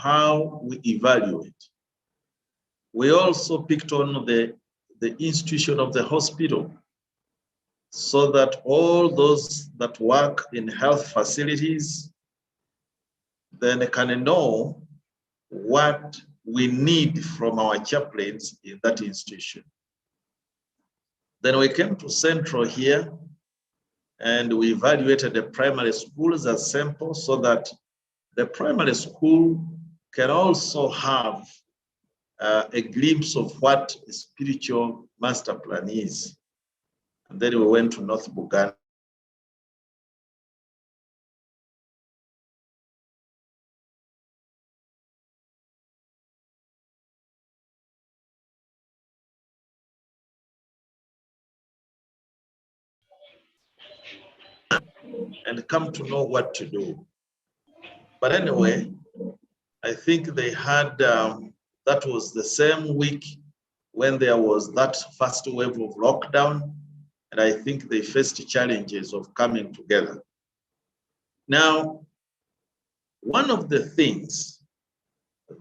how we evaluate. We also picked on the institution of the hospital, so that all those that work in health facilities then can know what we need from our chaplains in that institution. Then we came to Central here, and we evaluated the primary schools as sample, so that the primary school can also have a glimpse of what a spiritual master plan is. And then we went to North Buganda. And come to know what to do. But anyway, I think they had, that was the same week when there was that first wave of lockdown, and I think they faced challenges of coming together. Now, one of the things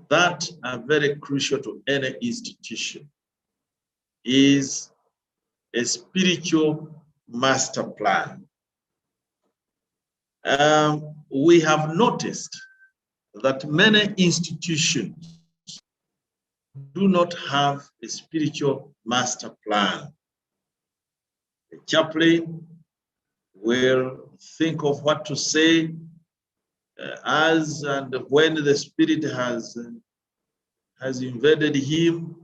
that are very crucial to any institution is a spiritual master plan. We have noticed that many institutions do not have a spiritual master plan. The chaplain will think of what to say as and when the spirit has invaded him,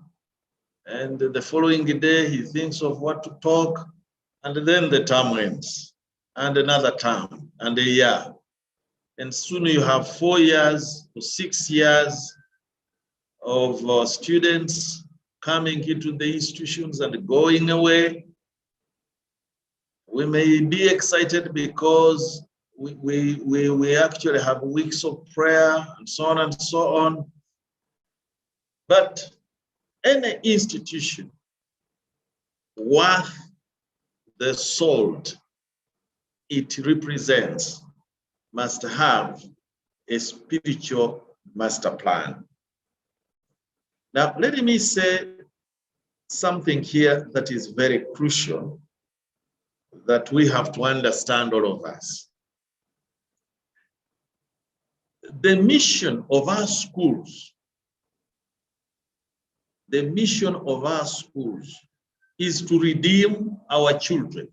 and the following day he thinks of what to talk, and then the term ends, and another term, and a year. And soon you have 4 years to 6 years of students coming into the institutions and going away. We may be excited because we actually have weeks of prayer and so on and so on. But any institution worth the salt it represents must have a spiritual master plan. Now, let me say something here that is very crucial that we have to understand, all of us. The mission of our schools, is to redeem our children,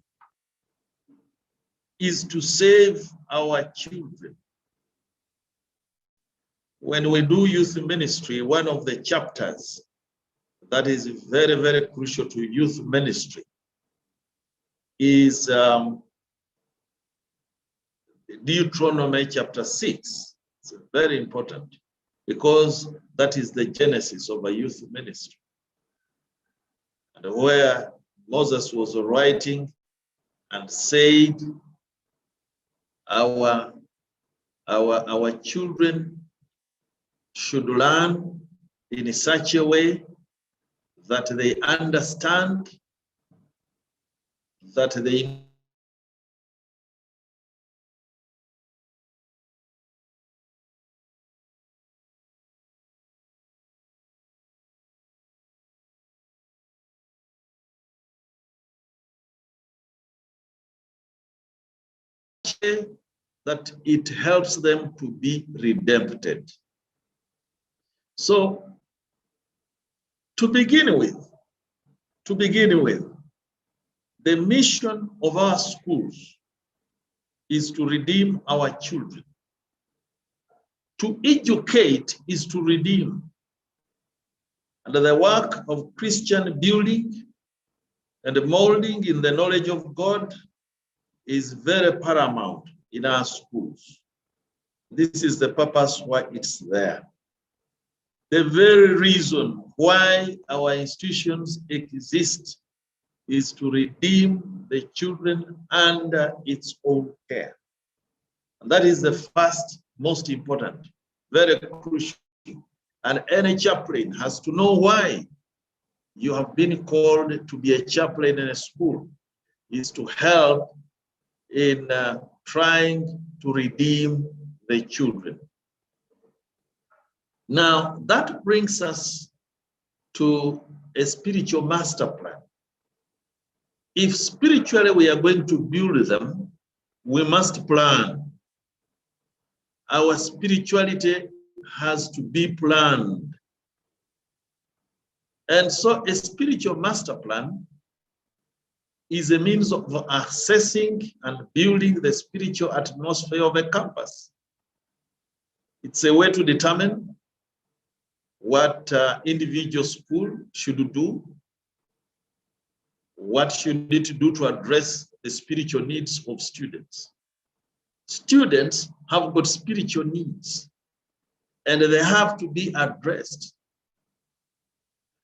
is to save our children. When we do youth ministry, one of the chapters that is very, very crucial to youth ministry is Deuteronomy chapter 6. It's very important because that is the genesis of a youth ministry. And where Moses was writing and said, our children should learn in such a way that they understand, that they that it helps them to be redempted. So, to begin with, the mission of our schools is to redeem our children. To educate is to redeem. And the work of Christian building and molding in the knowledge of God is very paramount in our schools. This is the purpose why it's there. The very reason why our institutions exist is to redeem the children under its own care. And that is the first, most important, very crucial. And any chaplain has to know why you have been called to be a chaplain in a school, is to help in trying to redeem the children. Now, that brings us to a spiritual master plan. If spiritually we are going to build them, we must plan. Our spirituality has to be planned. And so a spiritual master plan is a means of assessing and building the spiritual atmosphere of a campus. It's a way to determine what individual school should do, what should it do to address the spiritual needs of students. Students have got spiritual needs, and they have to be addressed.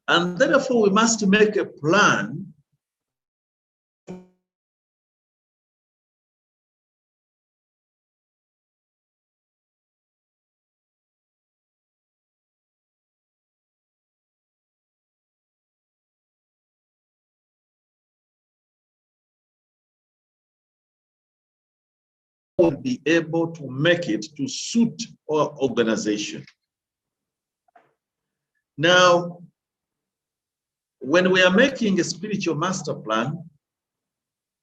And therefore, we must make a plan will be able to make it to suit our organization. Now, when we are making a spiritual master plan,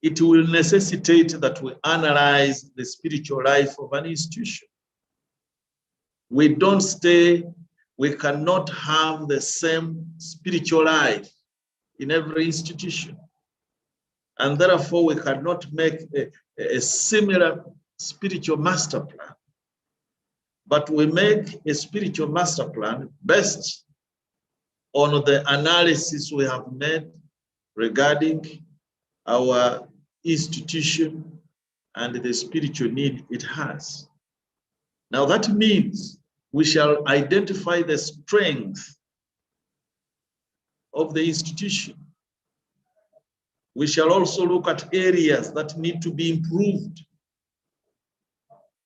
it will necessitate that we analyze the spiritual life of an institution. We don't stay, we cannot have the same spiritual life in every institution. And therefore, we cannot make a similar spiritual master plan. But we make a spiritual master plan based on the analysis we have made regarding our institution and the spiritual need it has. Now that means we shall identify the strength of the institution. We shall also look at areas that need to be improved,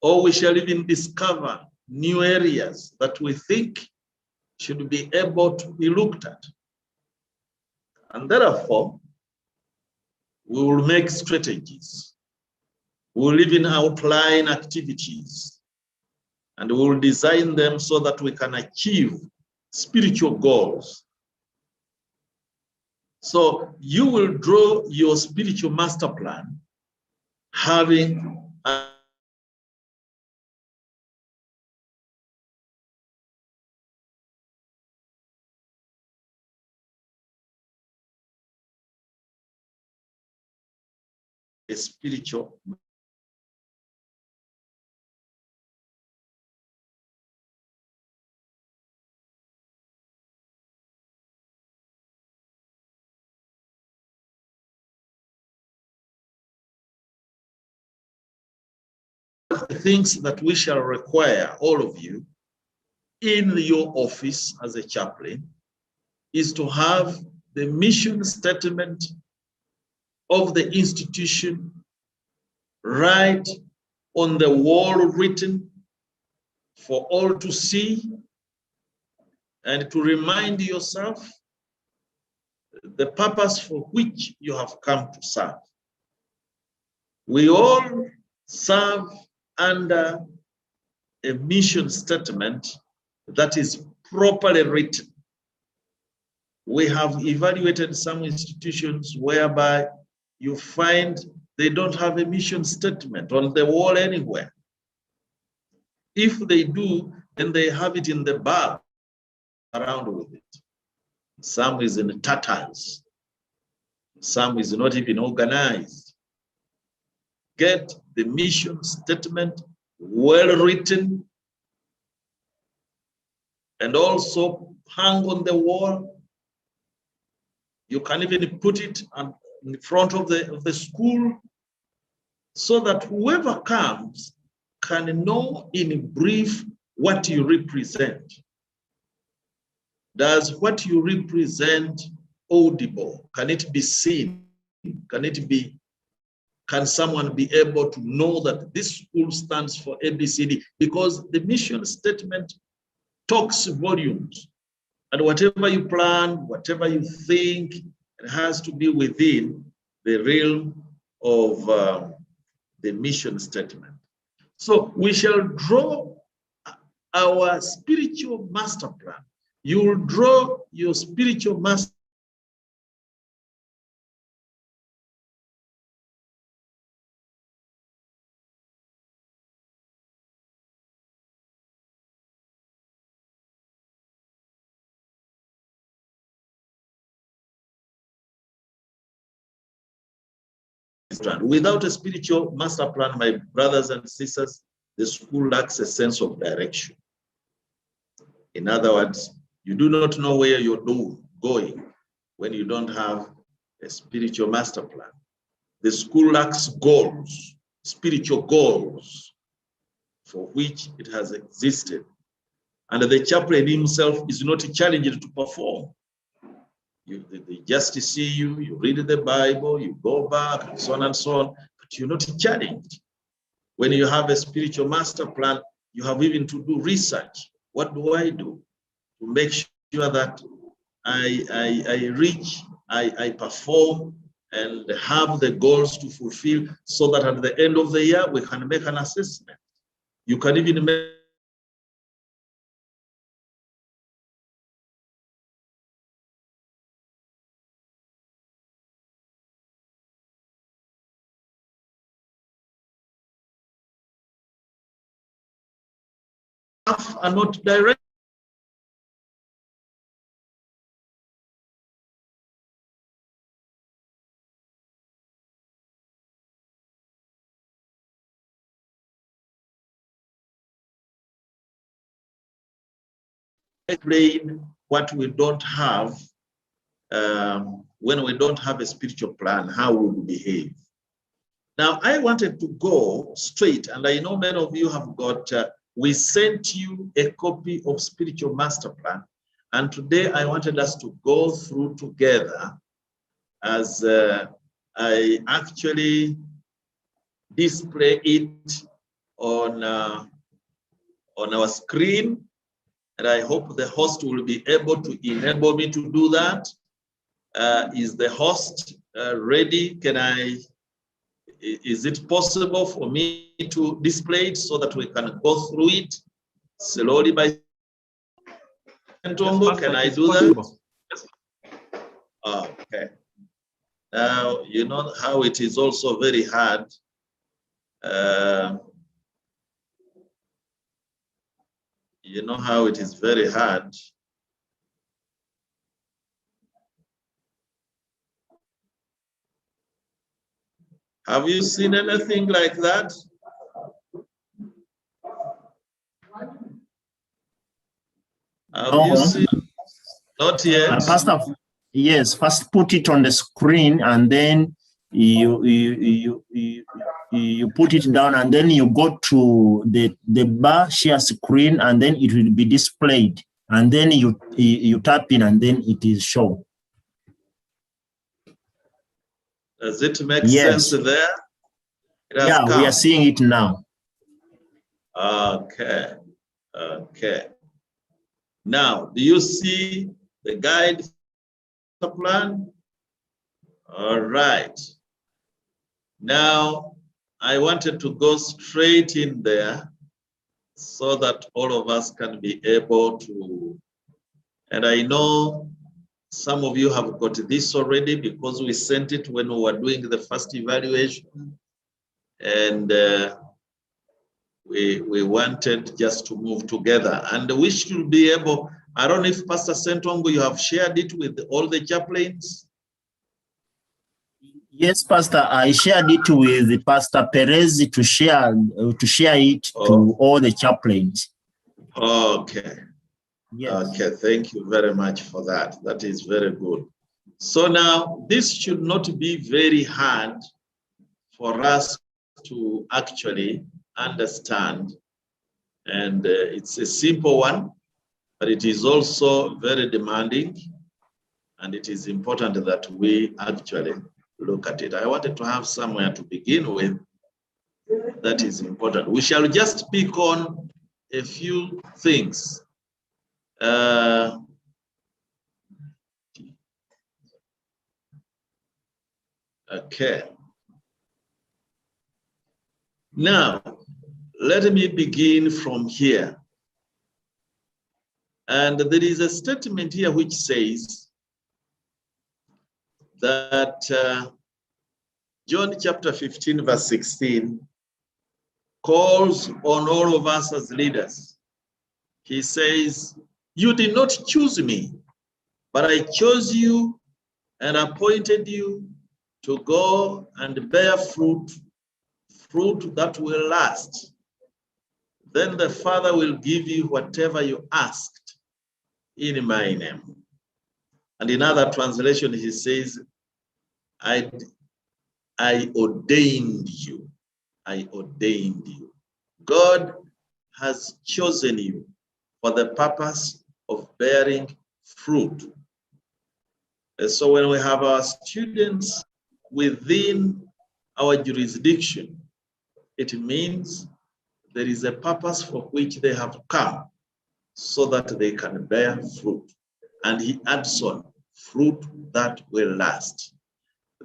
or we shall even discover new areas that we think should be able to be looked at. And therefore, we will make strategies. We will even outline activities, and we will design them so that we can achieve spiritual goals. So you will draw your spiritual master plan having a spiritual. The things that we shall require, all of you, in your office as a chaplain, is to have the mission statement of the institution right on the wall written for all to see, and to remind yourself the purpose for which you have come to serve. We all serve under a mission statement that is properly written. We have evaluated some institutions whereby you find they don't have a mission statement on the wall anywhere. If they do, then they have it in the bag around with it. Some is in tatters. Some is not even organized. Get the mission statement well written and also hang on the wall. You can even put it in front of the school so that whoever comes can know in brief what you represent. Does what you represent audible? Can it be seen? Can someone be able to know that this school stands for ABCD? Because the mission statement talks volumes. And whatever you plan, whatever you think, it has to be within the realm of the mission statement. So we shall draw our spiritual master plan. You will draw your spiritual master plan. Without a spiritual master plan, my brothers and sisters, the school lacks a sense of direction. In other words, you do not know where you're going when you don't have a spiritual master plan. The school lacks goals, spiritual goals, for which it has existed. And the chaplain himself is not challenged to perform. They just see you, you read the Bible, you go back, and so on, but you're not challenged. When you have a spiritual master plan, you have even to do research. What do I do to make sure that I reach, I perform, and have the goals to fulfill, so that at the end of the year, we can make an assessment. You can even make are not direct. Explain what we don't have when we don't have a spiritual plan, how we will behave. Now, I wanted to go straight, and I know many of you have got, we sent you a copy of Spiritual Master Plan, and today I wanted us to go through together as I actually display it on our screen, and I hope the host will be able to enable me to do that. Is the host ready? Is it possible for me to display it so that we can go through it slowly by Ntombo? Can I do that? Okay. Now, you know how it is also very hard. You know how it is very hard. Have you seen anything like that? Have you seen? Not yet. Pastor, yes, first put it on the screen, and then you put it down, and then you go to the bar share screen, and then it will be displayed, and then you tap in, and then it is shown. Does it make sense there? Yeah, we are seeing it now. Okay. Okay. Now, do you see the guide plan? All right. Now, I wanted to go straight in there so that all of us can be able to, and I know some of you have got this already because we sent it when we were doing the first evaluation, and we wanted just to move together, and we should be able, I don't know if Pastor Sentongo, you have shared it with all the chaplains? Yes, Pastor, I shared it with Pastor Perez to share it to all the chaplains. Okay. Yes. Okay, thank you very much for that. That is very good. So now, this should not be very hard for us to actually understand. And it's a simple one, but it is also very demanding. And it is important that we actually look at it. I wanted to have somewhere to begin with. That is important. We shall just pick on a few things. Okay. Now, let me begin from here. And there is a statement here which says that John chapter 15, verse 16 calls on all of us as leaders. He says, "You did not choose me, but I chose you and appointed you to go and bear fruit, fruit that will last. Then the Father will give you whatever you asked in my name." And in other translation, he says, I ordained you. I ordained you. God has chosen you for the purpose of bearing fruit. And so when we have our students within our jurisdiction, it means there is a purpose for which they have come so that they can bear fruit. And he adds on, fruit that will last.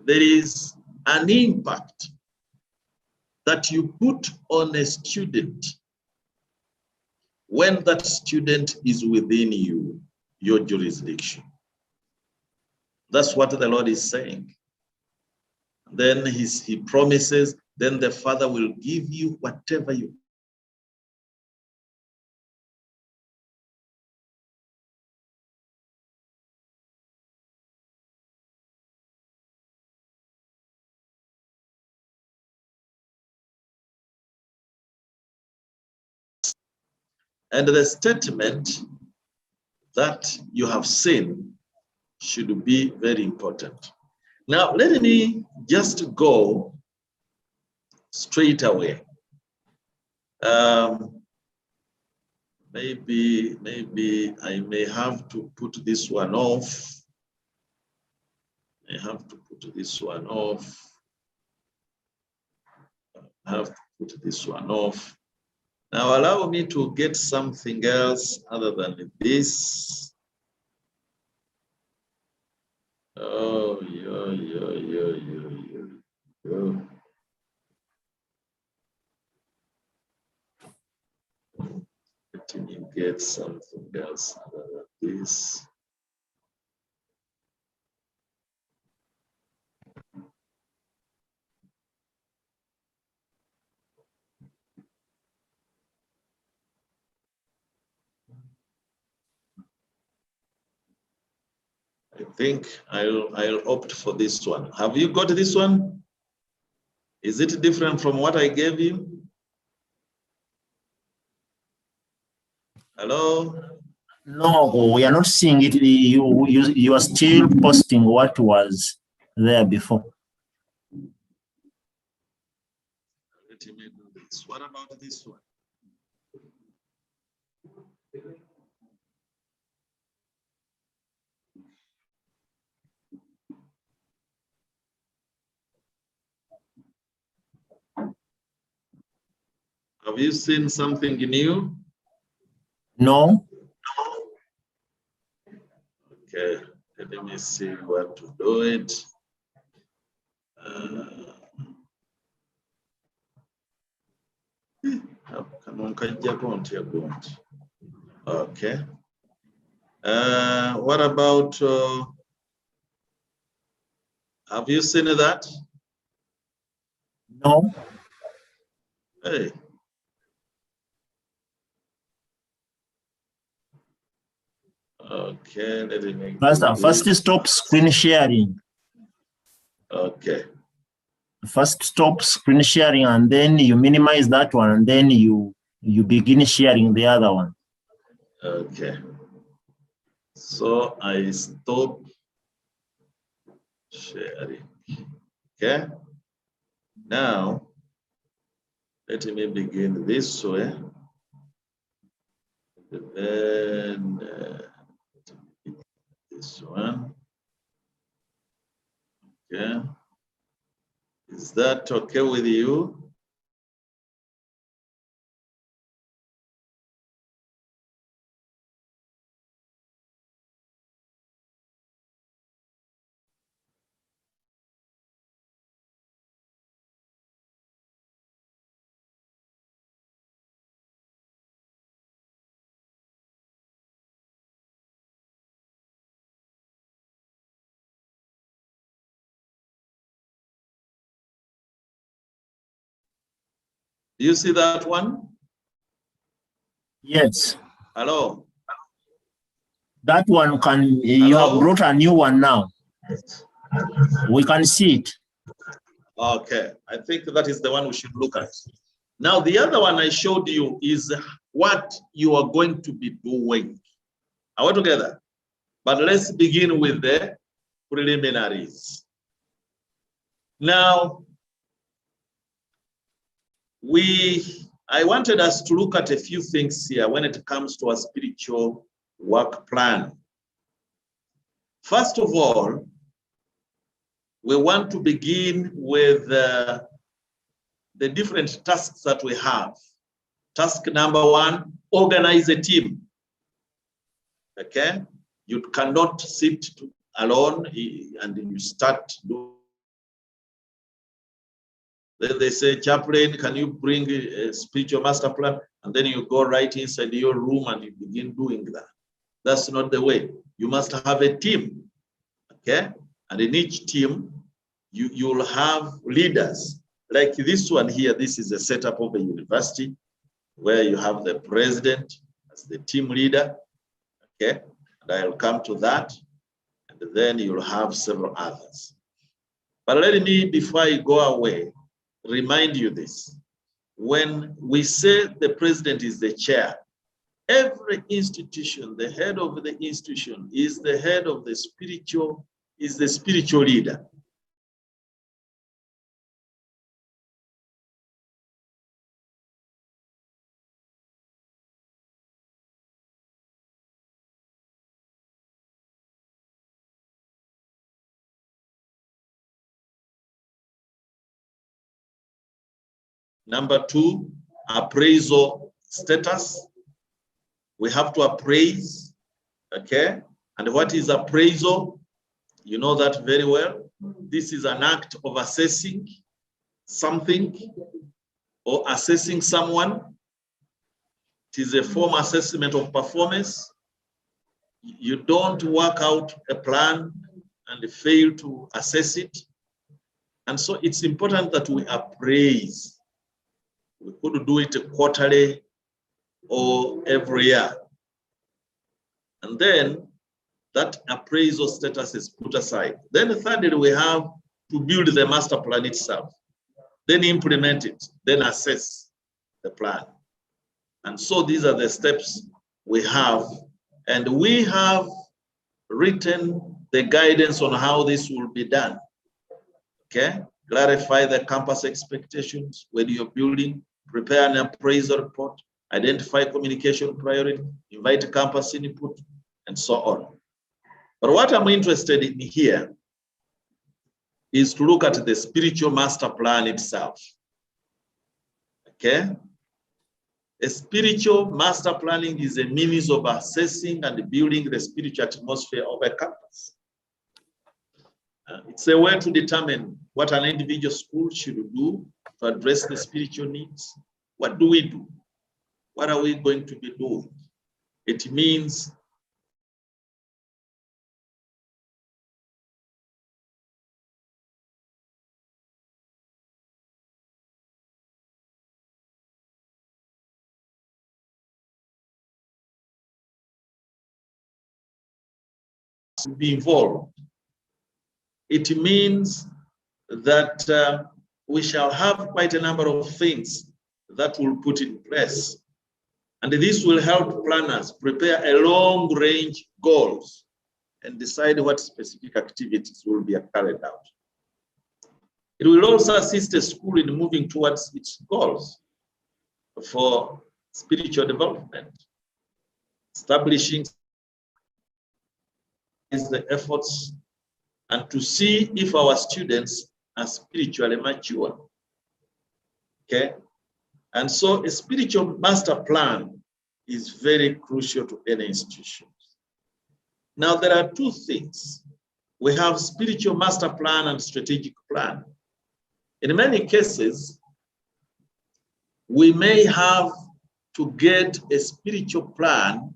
There is an impact that you put on a student when that student is within you, your jurisdiction. That's what the Lord is saying. Then he promises, then the Father will give you whatever you. And the statement that you have seen should be very important. Now, let me just go straight away. Maybe I may have to put this one off. I have to put this one off. I have to put this one off. Now allow me to get something else other than this. Oh, yo. Let me get something else other than this. I think I'll opt for this one. Have you got this one? Is it different from what I gave you? Hello? No, we are not seeing it. You are still posting what was there before. Let me do this. What about this one? Have you seen something new? No. Okay, let me see where to do it. Okay. What about, have you seen that? No. Hey. Okay, let me First stop screen sharing. Okay. First stop screen sharing, and then you minimize that one, and then you begin sharing the other one. Okay. So I stop sharing. Okay. Now, let me begin this way. Then this one. Okay. Is that okay with you? Do you see that one? Yes. Hello? That one you have brought a new one now. We can see it. Okay, I think that is the one we should look at. Now, the other one I showed you is what you are going to be doing. Are we together? But let's begin with the preliminaries. Now, I wanted us to look at a few things here when it comes to a spiritual work plan. First of all, we want to begin with the different tasks that we have. Task number one, organize a team. Okay? You cannot sit alone and you start doing. Then they say, Chaplain, can you bring a spiritual master plan? And then you go right inside your room and you begin doing that. That's not the way. You must have a team. Okay? And in each team, you'll have leaders. Like this one here, this is a setup of a university where you have the president as the team leader. Okay? And I'll come to that. And then you'll have several others. But let me, before I go away, remind you this. When we say the president is the chair, every institution, the head of the institution is the head of the spiritual, is the spiritual leader. Number two, appraisal status. We have to appraise, okay? And what is appraisal? You know that very well. This is an act of assessing something or assessing someone. It is a form assessment of performance. You don't work out a plan and fail to assess it. And so it's important that we appraise. We could do it quarterly or every year. And then that appraisal status is put aside. Then thirdly, we have to build the master plan itself, then implement it, then assess the plan. And so these are the steps we have. And we have written the guidance on how this will be done. Okay? Clarify the campus expectations when you're building, prepare an appraisal report, identify communication priority, invite campus input, and so on. But what I'm interested in here is to look at the spiritual master plan itself. Okay? A spiritual master planning is a means of assessing and building the spiritual atmosphere of a campus. It's a way to determine what an individual school should do to address the spiritual needs. What do we do? What are we going to be doing? It means to be involved. It means that we shall have quite a number of things that we'll put in place. And this will help planners prepare a long-range goals and decide what specific activities will be carried out. It will also assist a school in moving towards its goals for spiritual development, establishing the efforts, and to see if our students are spiritually mature. Okay? And so a spiritual master plan is very crucial to any institution. Now, there are two things. We have spiritual master plan and strategic plan. In many cases, we may have to get a spiritual plan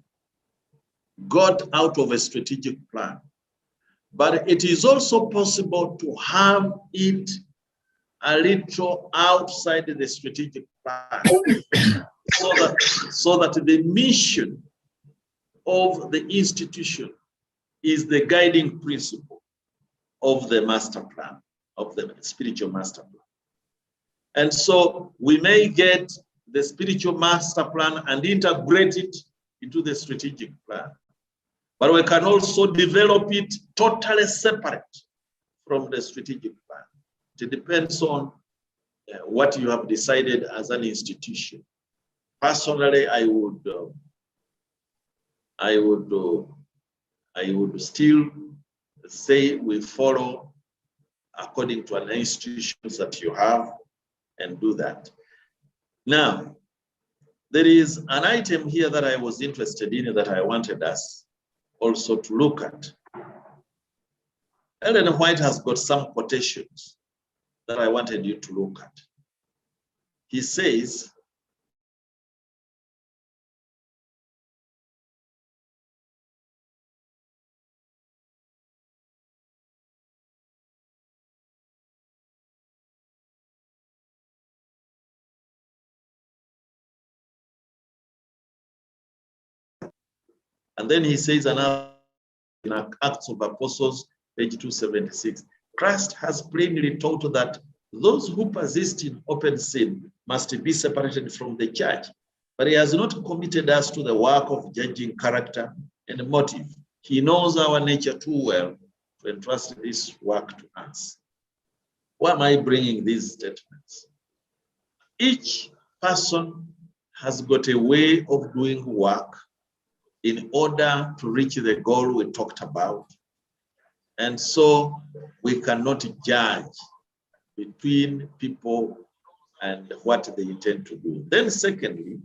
got out of a strategic plan. But it is also possible to have it a little outside the strategic plan so that the mission of the institution is the guiding principle of the master plan, of the spiritual master plan. And so we may get the spiritual master plan and integrate it into the strategic plan. But we can also develop it totally separate from the strategic plan. It depends on what you have decided as an institution. Personally, I would still say we follow according to an institution that you have and do that. Now, there is an item here that I was interested in that I wanted us also to look at. Ellen White has got some quotations that I wanted you to look at. He says, and then he says another in Acts of Apostles, page 276, Christ has plainly taught that those who persist in open sin must be separated from the church, but he has not committed us to the work of judging character and motive. He knows our nature too well to entrust this work to us. Why am I bringing these statements? Each person has got a way of doing work in order to reach the goal we talked about. And so we cannot judge between people and what they intend to do. Then secondly,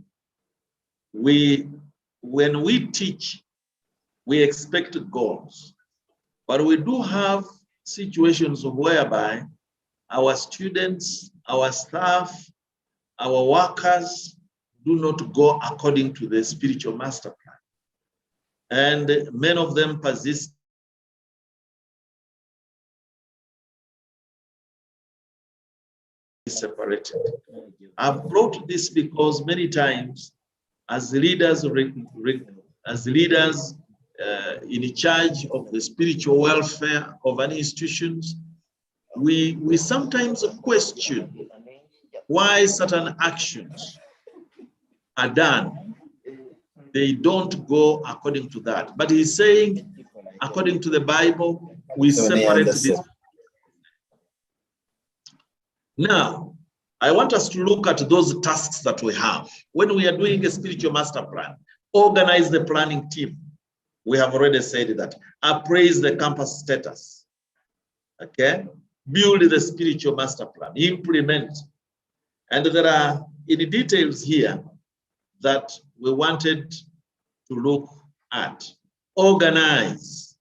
when we teach, we expect goals, but we do have situations whereby our students, our staff, our workers do not go according to the spiritual master plan. And many of them persist separated. I've brought this because many times as leaders in charge of the spiritual welfare of an institution, we sometimes question why certain actions are done. They don't go according to that. But he's saying, according to the Bible, we separate this. Now, I want us to look at those tasks that we have. When we are doing a spiritual master plan, organize the planning team. We have already said that. Appraise the campus status. Okay? Build the spiritual master plan. Implement. And there are in details here that we wanted to look at. Organize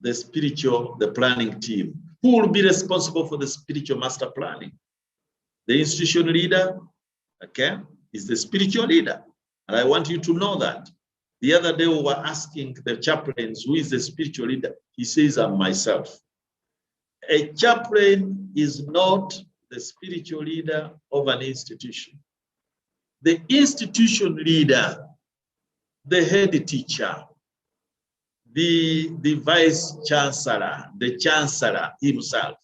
the planning team. Who will be responsible for the spiritual master planning? The institution leader, okay, is the spiritual leader. And I want you to know that. The other day we were asking the chaplains, who is the spiritual leader? He says, I'm myself. A chaplain is not the spiritual leader of an institution. The institution leader, the head teacher, the vice chancellor, the chancellor himself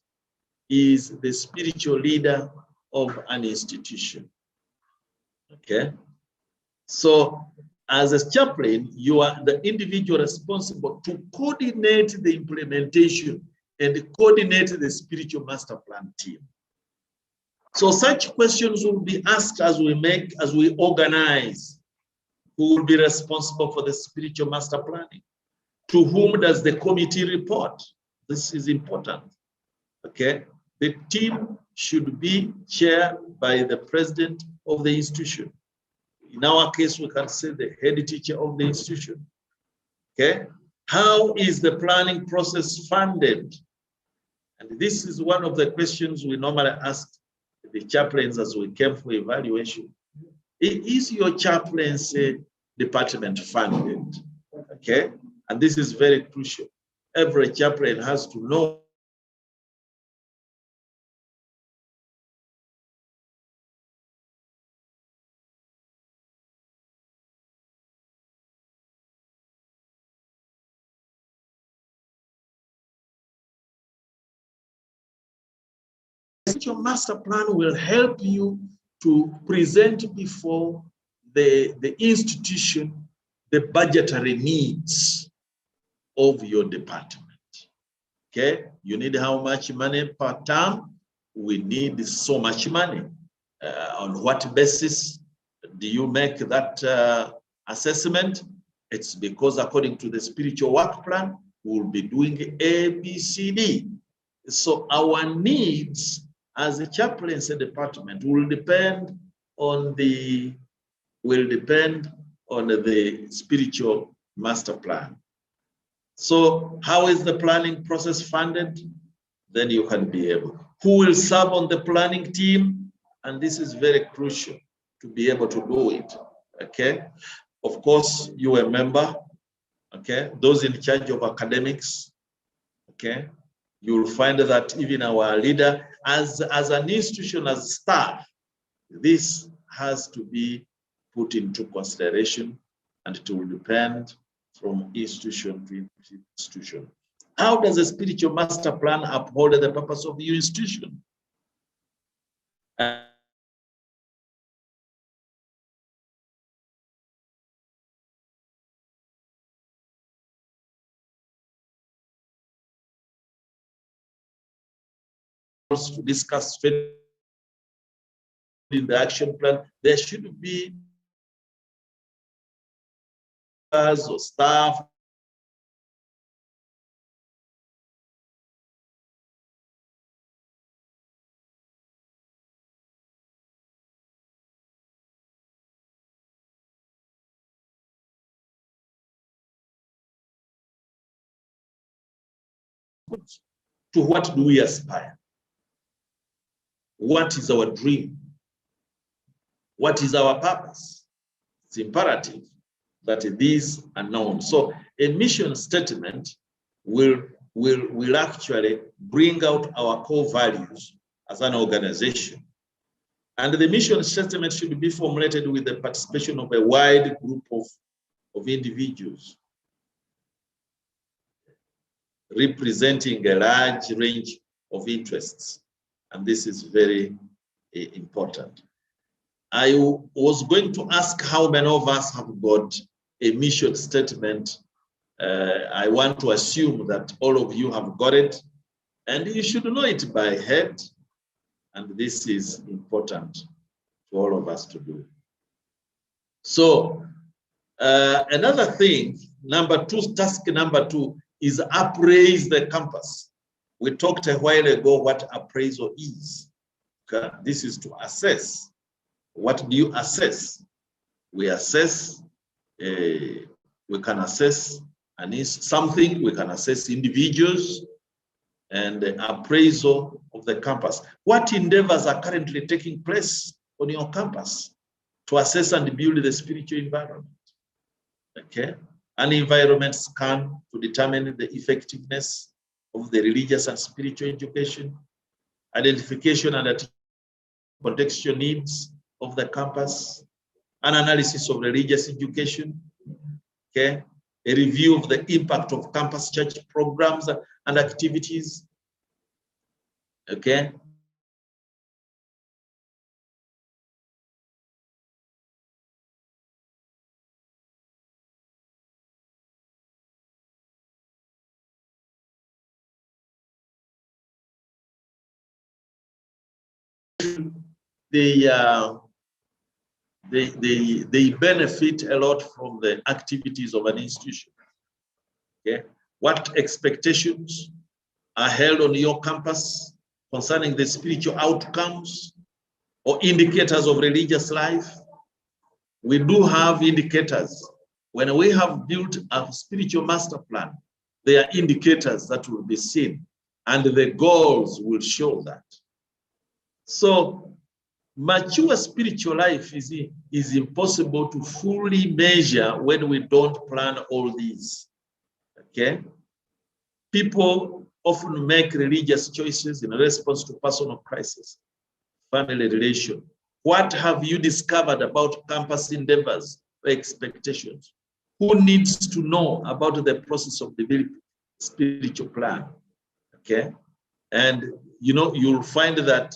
is the spiritual leader of an institution. Okay? So as a chaplain, you are the individual responsible to coordinate the implementation and coordinate the spiritual master plan team. So such questions will be asked as we organize. Who will be responsible for the spiritual master planning? To whom does the committee report? This is important. Okay? The team should be chaired by the president of the institution. In our case, we can say the head teacher of the institution. Okay? How is the planning process funded? And this is one of the questions we normally ask the chaplains as we came for evaluation. Is your chaplaincy department funded? Okay? And this is very crucial. Every chaplain has to know spiritual master plan will help you to present before the institution the budgetary needs of your department. Okay, you need how much money per term? We need so much money. On what basis do you make that assessment? It's because according to the spiritual work plan, we'll be doing A, B, C, D. So our needs as a chaplaincy department will depend on the spiritual master plan. So how is the planning process funded? Then you can be able. Who will serve on the planning team? And this is very crucial to be able to do it, okay? Of course, you are a member, okay? Those in charge of academics, okay? You will find that even our leader, as an institution, as staff, this has to be put into consideration, and it will depend from institution to institution. How does a spiritual master plan uphold the purpose of your institution? To discuss in the action plan, there should be or staff to what do we aspire? What is our dream? What is our purpose? It's imperative that these are known. So a mission statement will actually bring out our core values as an organization. And the mission statement should be formulated with the participation of a wide group of individuals representing a large range of interests. And this is very important. I was going to ask how many of us have got a mission statement. I want to assume that all of you have got it, and you should know it by head. And this is important for all of us to do. So another thing, task number two is appraise the campus. We talked a while ago what appraisal is. Okay? This is to assess. What do you assess? We assess, we can assess something, we can assess individuals, and the appraisal of the campus. What endeavors are currently taking place on your campus to assess and build the spiritual environment? Okay, an environment scan to determine the effectiveness of the religious and spiritual education, identification and contextual needs of the campus, an analysis of religious education, okay, a review of the impact of campus church programs and activities, okay. They benefit a lot from the activities of an institution. Okay, what expectations are held on your campus concerning the spiritual outcomes or indicators of religious life? We do have indicators. When we have built a spiritual master plan, there are indicators that will be seen, and the goals will show that. So mature spiritual life is impossible to fully measure when we don't plan all these, okay? People often make religious choices in response to personal crisis, family relation. What have you discovered about campus endeavors or expectations? Who needs to know about the process of developing spiritual plan, okay? And you know, you'll find that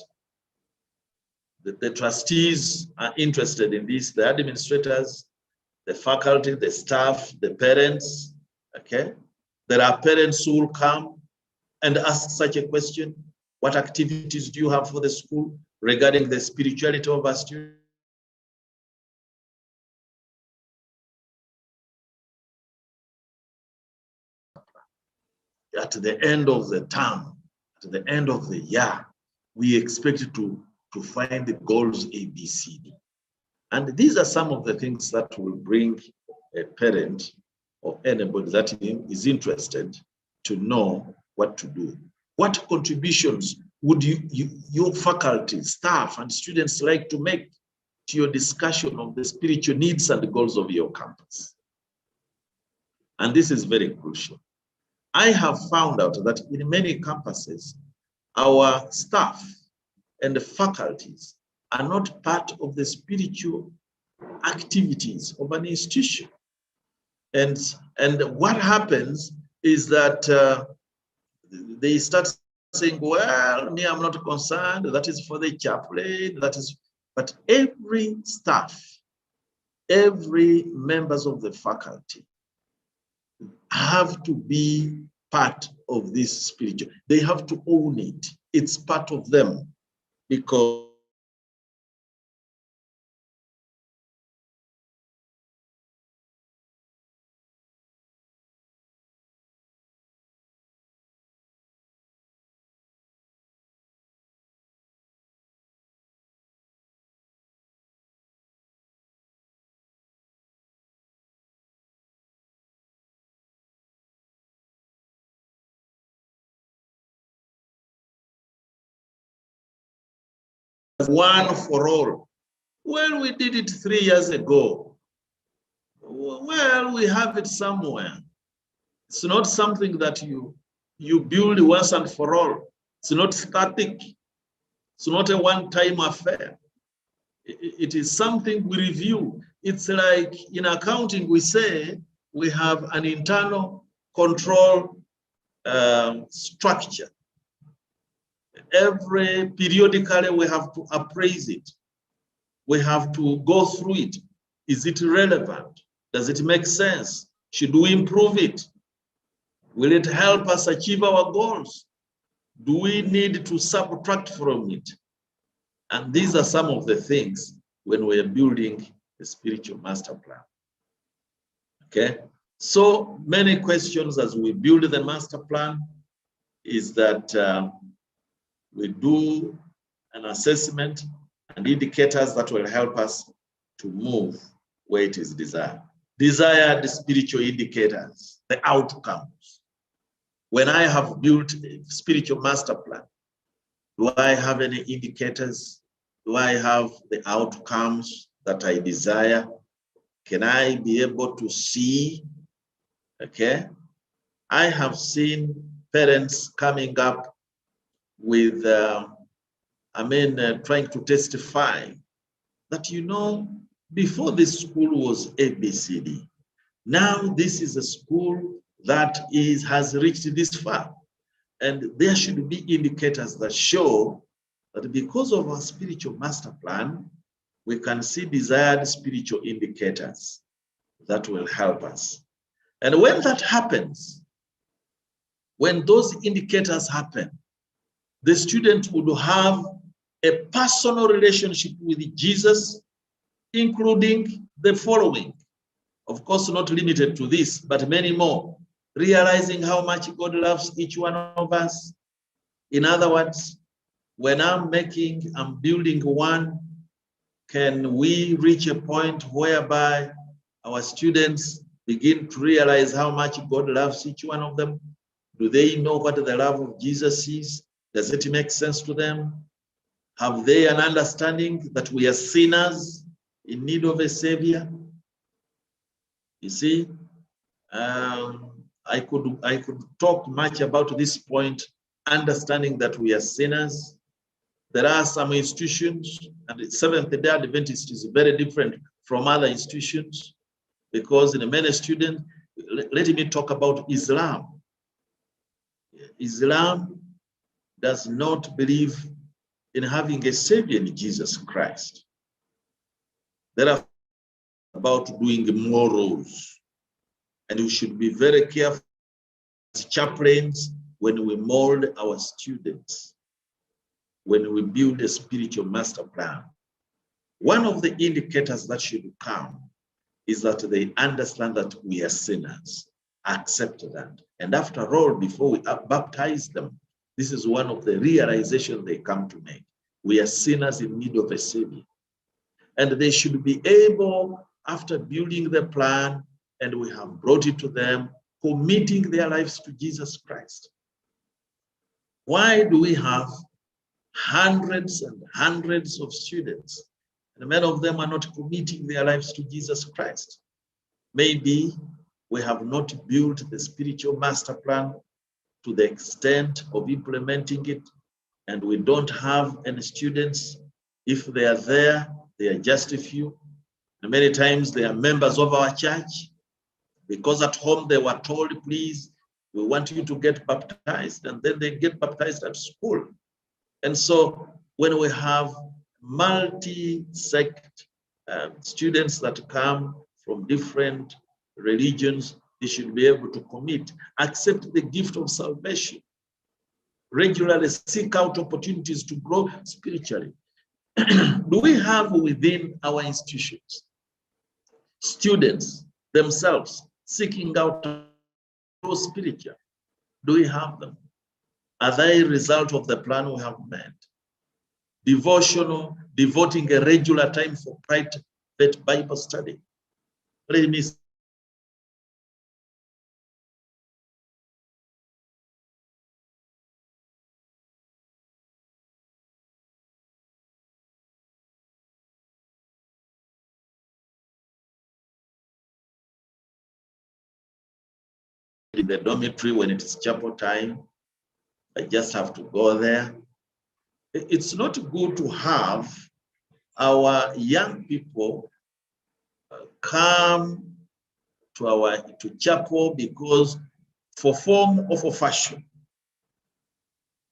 The trustees are interested in this, the administrators, the faculty, the staff, the parents, okay? There are parents who will come and ask such a question: what activities do you have for the school regarding the spirituality of our students? At the end of the term, at the end of the year, we expect to find the goals A, B, C, D. And these are some of the things that will bring a parent or anybody that is interested to know what to do. What contributions would your faculty, staff, and students like to make to your discussion of the spiritual needs and the goals of your campus? And this is very crucial. I have found out that in many campuses, our staff and the faculties are not part of the spiritual activities of an institution. And what happens is that they start saying, well, me, I'm not concerned, that is for the chaplain, that is, but every staff, every members of the faculty have to be part of this spiritual. They have to own it. It's part of them, because one for all. Well, we did it 3 years ago. Well, we have it somewhere. It's not something that you build once and for all. It's not static. It's not a one-time affair. It is something we review. It's like in accounting, we say we have an internal control structure. Every periodically, we have to appraise it. We have to go through it. Is it relevant? Does it make sense? Should we improve it? Will it help us achieve our goals? Do we need to subtract from it? And these are some of the things when we are building a spiritual master plan. Okay? So many questions as we build the master plan is that we do an assessment and indicators that will help us to move where it is desired. Desired spiritual indicators, the outcomes. When I have built a spiritual master plan, do I have any indicators? Do I have the outcomes that I desire? Can I be able to see? Okay. I have seen parents coming up with, trying to testify that, you know, before this school was ABCD. Now this is a school that has reached this far. And there should be indicators that show that because of our spiritual master plan, we can see desired spiritual indicators that will help us. And when that happens, when those indicators happen, the student would have a personal relationship with Jesus, including the following. Of course, not limited to this, but many more. Realizing how much God loves each one of us. In other words, when I'm building one, can we reach a point whereby our students begin to realize how much God loves each one of them? Do they know what the love of Jesus is? Does it make sense to them? Have they an understanding that we are sinners in need of a savior? You see, I could talk much about this point, understanding that we are sinners. There are some institutions, and the Seventh-day Adventist is very different from other institutions, because in many students, let me talk about Islam. Islam does not believe in having a Savior in Jesus Christ. They're about doing more roles. And we should be very careful as chaplains when we mold our students, when we build a spiritual master plan. One of the indicators that should come is that they understand that we are sinners, accept that. And after all, before we baptize them, this is one of the realizations they come to make. We are sinners in need of a Savior. And they should be able, after building the plan, and we have brought it to them, committing their lives to Jesus Christ. Why do we have hundreds and hundreds of students, and many of them are not committing their lives to Jesus Christ? Maybe we have not built the spiritual master plan to the extent of implementing it, and we don't have any students. If they are there, they are just a few. And many times they are members of our church, because at home they were told, please, we want you to get baptized, and then they get baptized at school. And so when we have multi-sect students that come from different religions, they should be able to commit, accept the gift of salvation, regularly seek out opportunities to grow spiritually. Do we have within our institutions students themselves seeking out to grow spiritually? Do we have them? Are they a result of the plan we have made? Devotional, devoting a regular time for private Bible study. Let me in the dormitory when it is chapel time. I just have to go there. It's not good to have our young people come to chapel because for form or for fashion.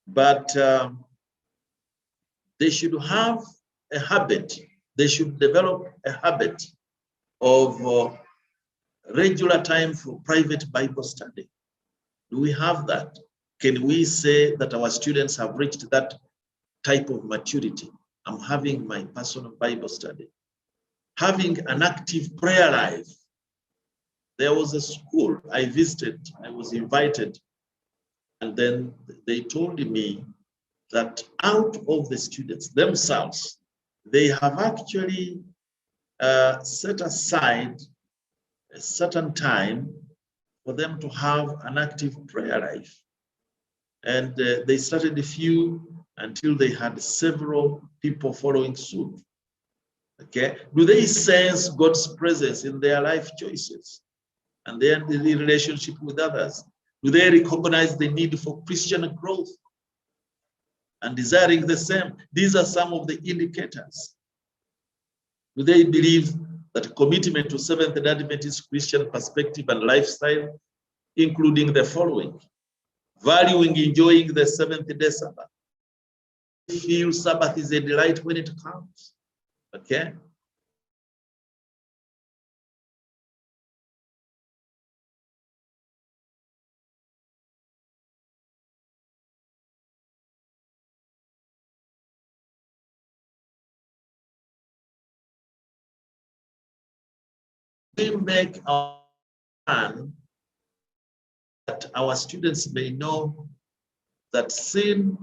But they should have a habit. They should develop a habit of regular time for private Bible study. Do we have that? Can we say that our students have reached that type of maturity? I'm having my personal Bible study. Having an active prayer life. There was a school I visited, I was invited, and then they told me that out of the students themselves, they have actually set aside a certain time for them to have an active prayer life. And they started a few until they had several people following suit. Okay, do they sense God's presence in their life choices and then the relationship with others? Do they recognize the need for Christian growth and desiring the same? These are some of the indicators. Do they believe that commitment to Seventh-day Adventist Christian perspective and lifestyle, including the following: valuing, enjoying the seventh-day Sabbath, feel Sabbath is a delight when it comes, okay? We make our plan that our students may know that sin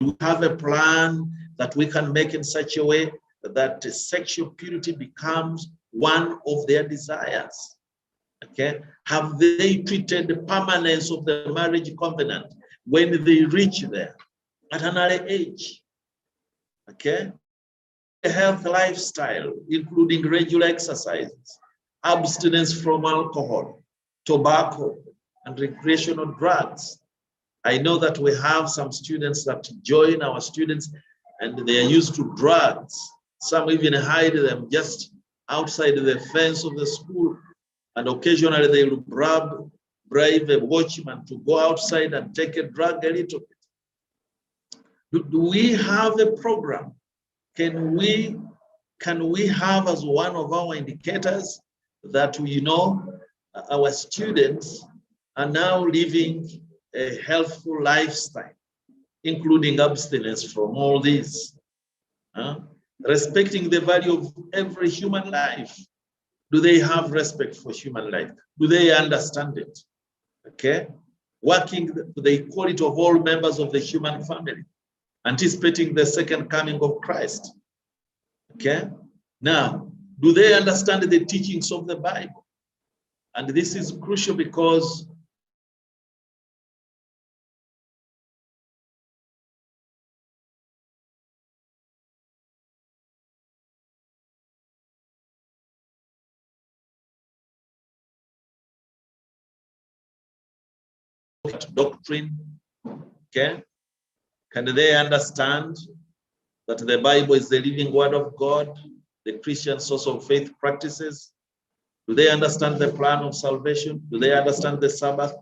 we have a plan that we can make in such a way that sexual purity becomes one of their desires. Okay, have they treated the permanence of the marriage covenant when they reach there at an early age? Okay, a health lifestyle, including regular exercises, abstinence from alcohol, tobacco, and recreational drugs. I know that we have some students that join our students and they are used to drugs. Some even hide them just outside the fence of the school. And occasionally they will bribe a watchman to go outside and take a drug a little bit. Do we have a program? Can we have as one of our indicators that we know our students are now living a healthful lifestyle, including abstinence from all these, respecting the value of every human life? Do they have respect for human life? Do they understand it? Okay, working to the equality of all members of the human family, anticipating the second coming of Christ. Okay, now, do they understand the teachings of the Bible? And this is crucial because doctrine, okay? Can they understand that the Bible is the living word of God, the Christian source of faith practices? Do they understand the plan of salvation? Do they understand the Sabbath?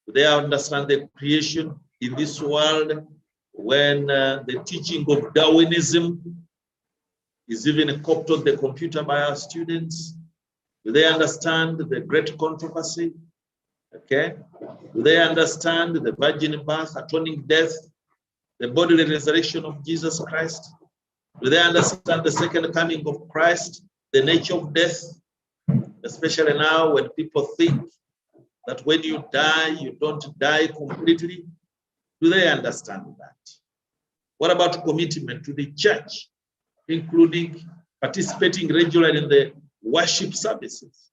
Do they understand the creation in this world when the teaching of Darwinism is even copied on the computer by our students? Do they understand the great controversy? Okay. Do they understand the virgin birth, atoning death, the bodily resurrection of Jesus Christ? Do they understand the second coming of Christ, the nature of death? Especially now when people think that when you die, you don't die completely. Do they understand that? What about commitment to the church, including participating regularly in the worship services?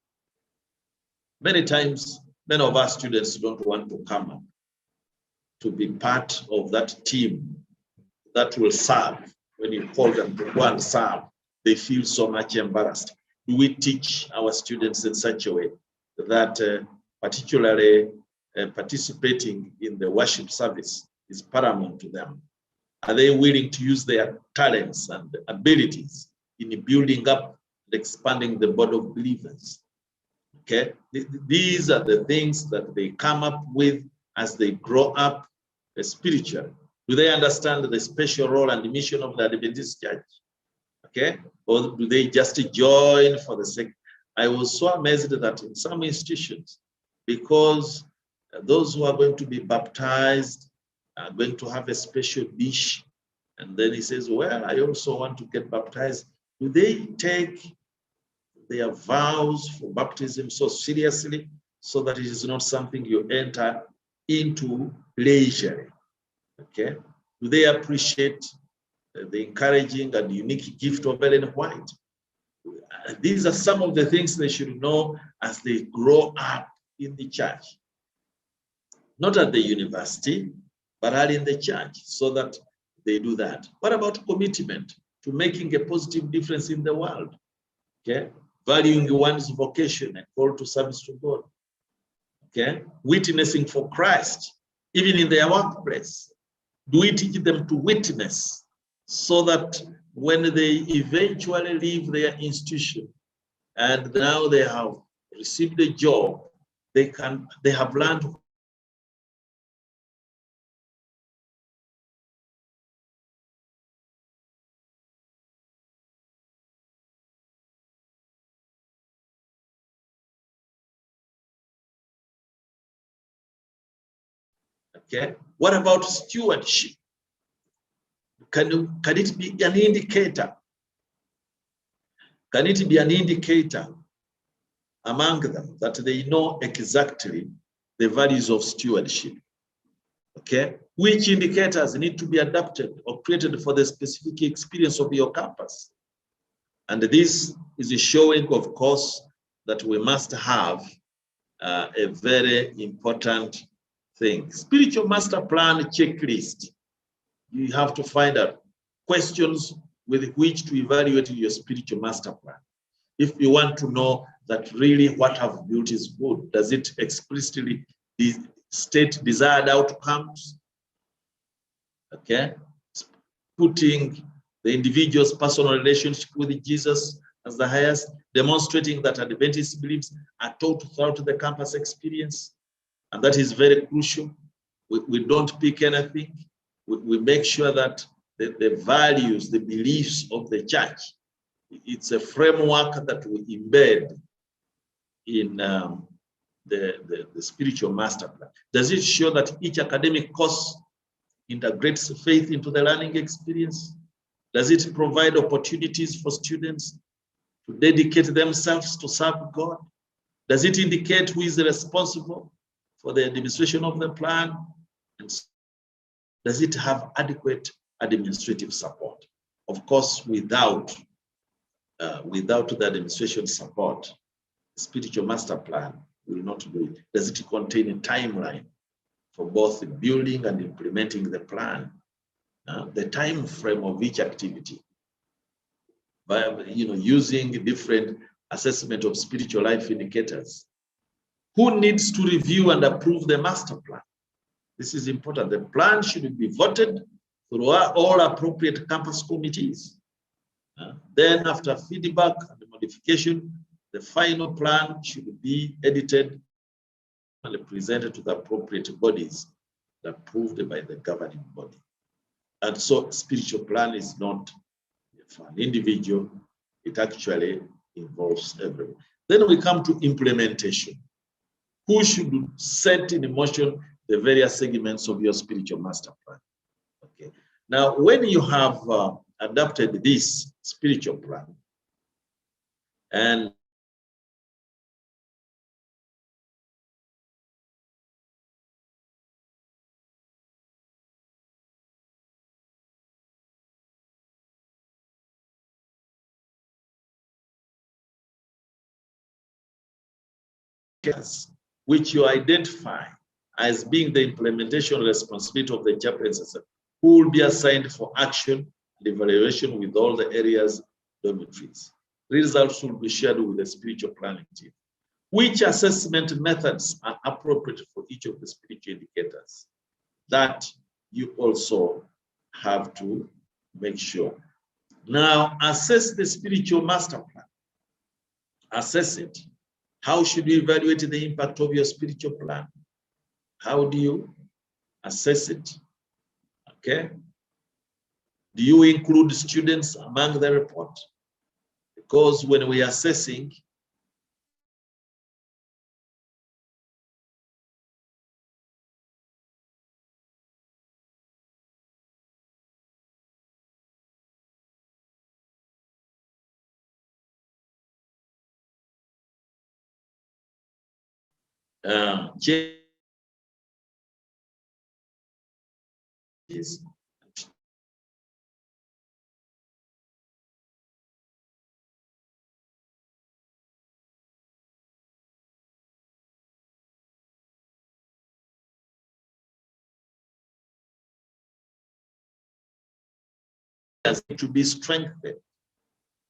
Many times, many of our students don't want to come up to be part of that team that will serve. When you call them to go and serve, they feel so much embarrassed. Do we teach our students in such a way that particularly participating in the worship service is paramount to them? Are they willing to use their talents and abilities in building up and expanding the body of believers? Okay, these are the things that they come up with as they grow up spiritually. Do they understand the special role and the mission of the Adventist Church? Okay, or do they just join for the sake? I was so amazed that in some institutions, because those who are going to be baptized are going to have a special dish, and then he says, well, I also want to get baptized. Do they take their vows for baptism so seriously so that it is not something you enter into leisurely? Okay, do they appreciate the encouraging and unique gift of Ellen White? These are some of the things they should know as they grow up in the church, not at the university, but early in the church, so that they do that. What about commitment to making a positive difference in the world? Okay, valuing one's vocation and call to service to God. Okay, witnessing for Christ, even in their workplace. Do we teach them to witness so that when they eventually leave their institution and now they have received a job, they have learned okay? What about stewardship? Can it be an indicator? Can it be an indicator among them that they know exactly the values of stewardship? Okay, which indicators need to be adapted or created for the specific experience of your campus? And this is showing, of course, that we must have a very important thing. Spiritual master plan checklist. You have to find out questions with which to evaluate your spiritual master plan. If you want to know that really what I've built is good, does it explicitly state desired outcomes, okay? Putting the individual's personal relationship with Jesus as the highest, demonstrating that Adventist beliefs are taught throughout the campus experience. And that is very crucial. We don't pick anything. We make sure that the values, the beliefs of the church, it's a framework that we embed in the spiritual master plan. Does it show that each academic course integrates faith into the learning experience? Does it provide opportunities for students to dedicate themselves to serve God? Does it indicate who is responsible for the administration of the plan? And does it have adequate administrative support? Of course, without the administration support, the spiritual master plan will not do it. Does it contain a timeline for both building and implementing the plan? The time frame of each activity, by using different assessment of spiritual life indicators. Who needs to review and approve the master plan? This is important. The plan should be voted through all appropriate campus committees. Then after feedback and modification, the final plan should be edited and presented to the appropriate bodies approved by the governing body. And so spiritual plan is not for an individual, it actually involves everyone. Then we come to implementation. Who should set in motion the various segments of your spiritual master plan? Okay. Now, when you have adopted this spiritual plan, and which you identify as being the implementation responsibility of the chaplaincy, who will be assigned for action and evaluation with all the areas dormitories. Results will be shared with the spiritual planning team. Which assessment methods are appropriate for each of the spiritual indicators? That you also have to make sure. Now, assess the spiritual master plan. Assess it. How should you evaluate the impact of your spiritual plan? How do you assess it? Okay. Do you include students among the report? Because when we are assessing, changes. To be strengthened,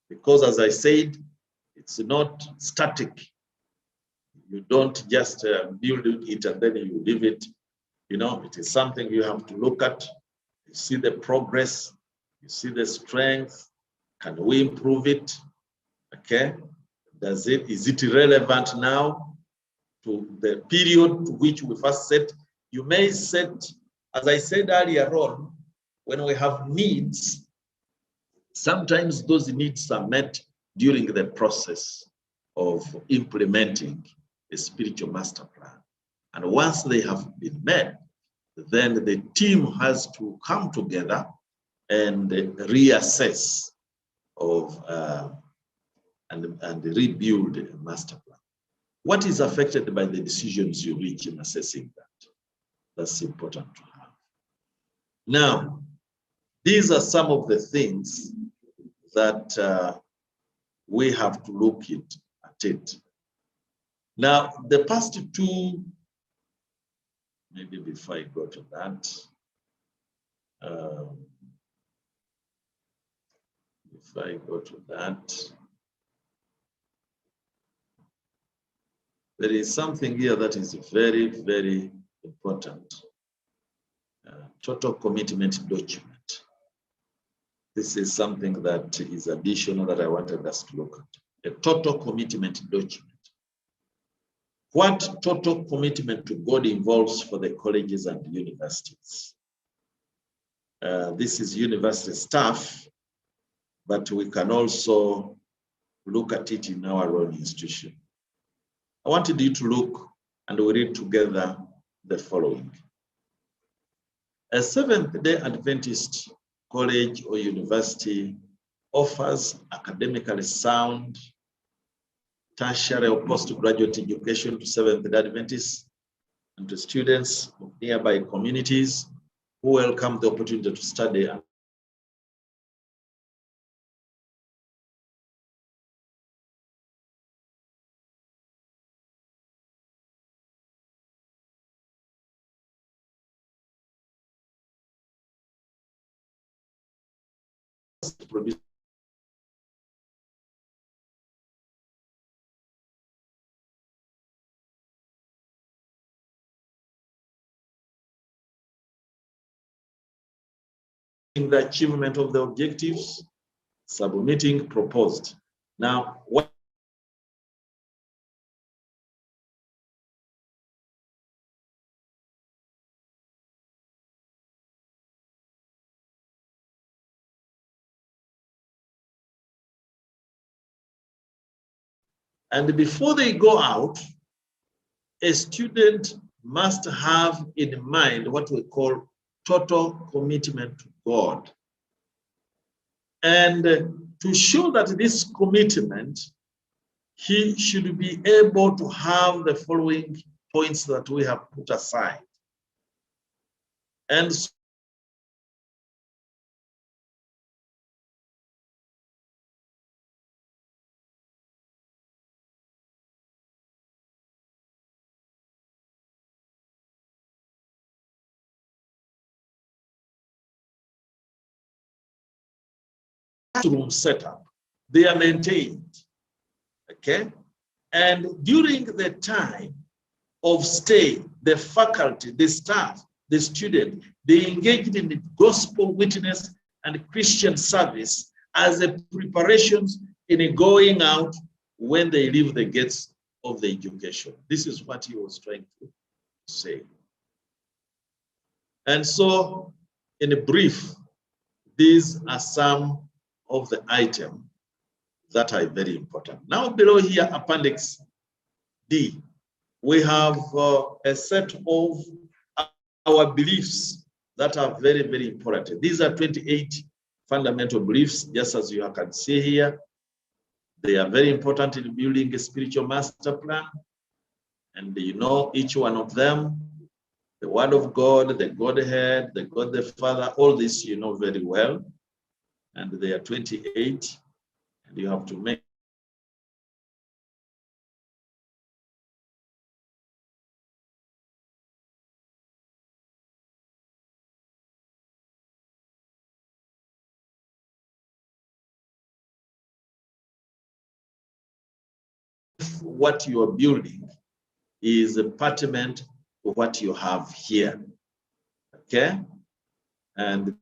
because as I said, it's not static. You don't just build it and then you leave it. It is something you have to look at. You see the progress, you see the strength. Can we improve it? Okay. Is it relevant now to the period to which we first set? You may set, as I said earlier on, when we have needs, sometimes those needs are met during the process of implementing a spiritual master plan. And once they have been met, then the team has to come together and reassess and rebuild a master plan. What is affected by the decisions you reach in assessing that? That's important to have. Now, these are some of the things that we have to look at it. Now, the past two, maybe before I go to that, there is something here that is very, very important. Total commitment document. This is something that is additional that I wanted us to look at. A total commitment document. What total commitment to God involves for the colleges and universities? This is university staff, but we can also look at it in our own institution. I wanted you to look and we read together the following. A Seventh-day Adventist college or university offers academically sound tertiary or postgraduate education to Seventh-day Adventists and to students of nearby communities who welcome the opportunity to study produce the achievement of the objectives, submitting proposed. Now, what and before they go out, a student must have in mind what we call total commitment to God. And to show that this commitment, he should be able to have the following points that we have put aside. And room setup, they are maintained, okay? And during the time of stay, the faculty, the staff, the student, they engaged in the gospel witness and Christian service as a preparations in going out when they leave the gates of the education. This is what he was trying to say. And so, in a brief, these are some of the items that are very important. Now below here, Appendix D, we have a set of our beliefs that are very, very important. These are 28 fundamental beliefs, just as you can see here. They are very important in building a spiritual master plan. And you know each one of them, the Word of God, the Godhead, the God the Father, all this you know very well. And they are 28, and you have to make what you are building is a pertinent to what you have here, okay? And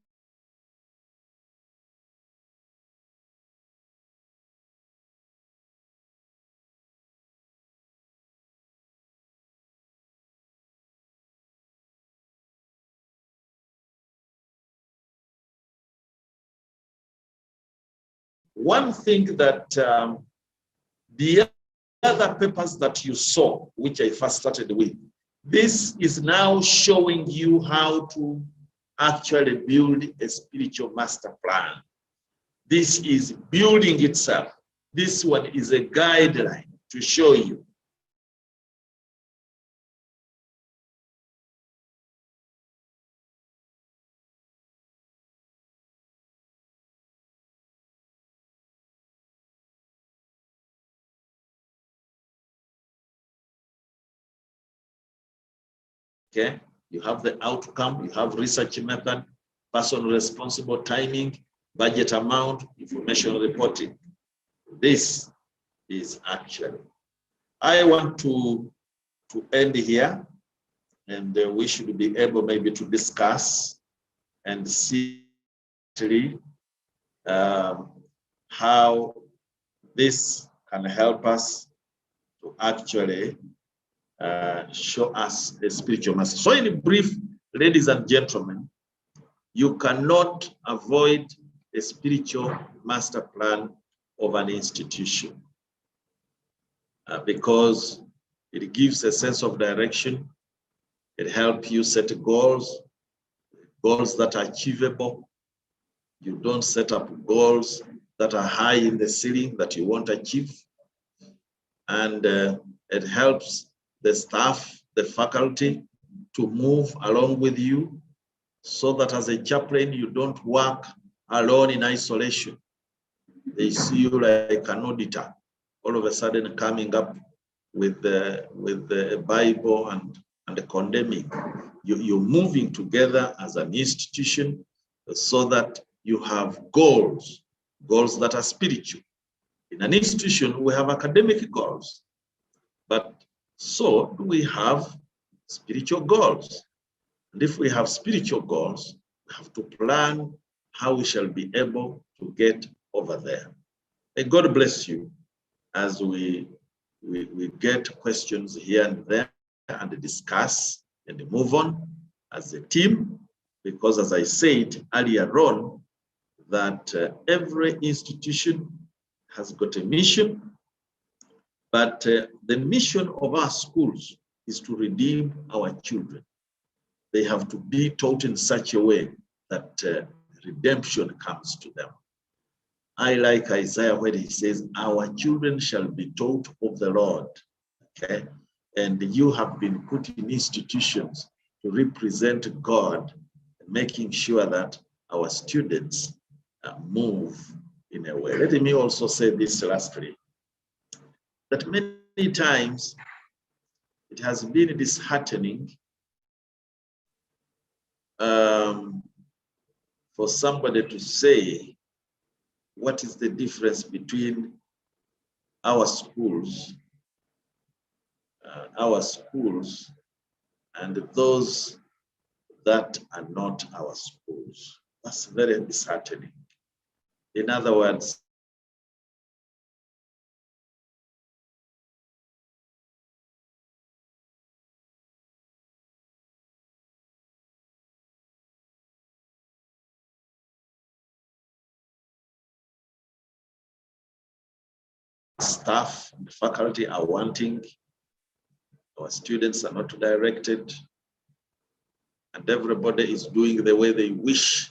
one thing that the other papers that you saw, which I first started with, this is now showing you how to actually build a spiritual master plan. This is building itself. This one is a guideline to show you. Okay, you have the outcome, you have research method, person responsible, timing, budget amount, information reporting. This is actually, I want to end here. and we should be able maybe to discuss and see how this can help us to actually show us the spiritual master. So in brief, ladies and gentlemen, you cannot avoid the spiritual master plan of an institution because it gives a sense of direction. It helps you set goals that are achievable. You don't set up goals that are high in the ceiling that you won't achieve. And it helps the staff, the faculty to move along with you so that as a chaplain, you don't work alone in isolation. They see you like an auditor, all of a sudden coming up with the Bible and condemning. You're moving together as an institution so that you have goals that are spiritual. In an institution, we have academic goals, but so do we have spiritual goals. And if we have spiritual goals, we have to plan how we shall be able to get over there. May God bless you as we get questions here and there and discuss and move on as a team, because as I said earlier on, that every institution has got a mission, but the mission of our schools is to redeem our children. They have to be taught in such a way that redemption comes to them. I like Isaiah when he says, our children shall be taught of the Lord, okay? And you have been put in institutions to represent God, making sure that our students move in a way. Let me also say this lastly, that many times it has been disheartening for somebody to say, what is the difference between our schools and those that are not our schools? That's very disheartening. In other words, staff and faculty are wanting, our students are not directed, and everybody is doing the way they wish.